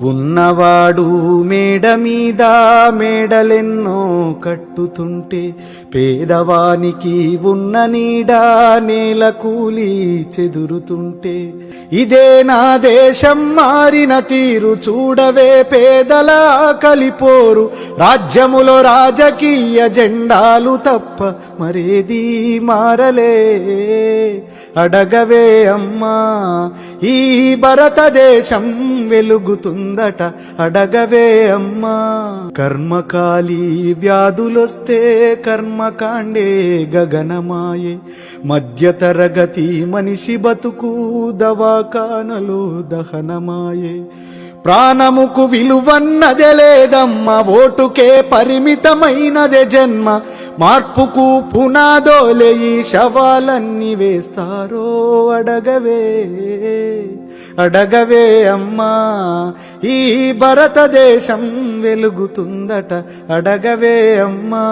ఉన్నవాడు మేడ మీద మేడలెన్నో కట్టుతుంటే పేదవానికి ఉన్న నీడ నేల కూలి చెదురుతుంటే ఇదే నా దేశం మారిన తీరు చూడవే పేదల కలిపోరు రాజ్యములో రాజకీయ జెండాలు తప్ప మరేది మారలే అడగవే అమ్మా ఈ భారతదేశం వెలుగుతుందట అడగవే అమ్మా కర్మకాలి వ్యాధులొస్తే కర్మకాండే గగనమాయే మధ్యతరగతి మనిషి బతుకు దవాఖానలో దహనమాయే ప్రాణముకు విలువన్నదే లేదమ్మ ఓటుకే పరిమితమైనదే జన్మ మార్పుకు పునాదోలే ఈ శవాలన్నీ వేస్తారో అడగవే అమ్మా ఈ భారతదేశం వెలుగుతుందట అడగవే అమ్మా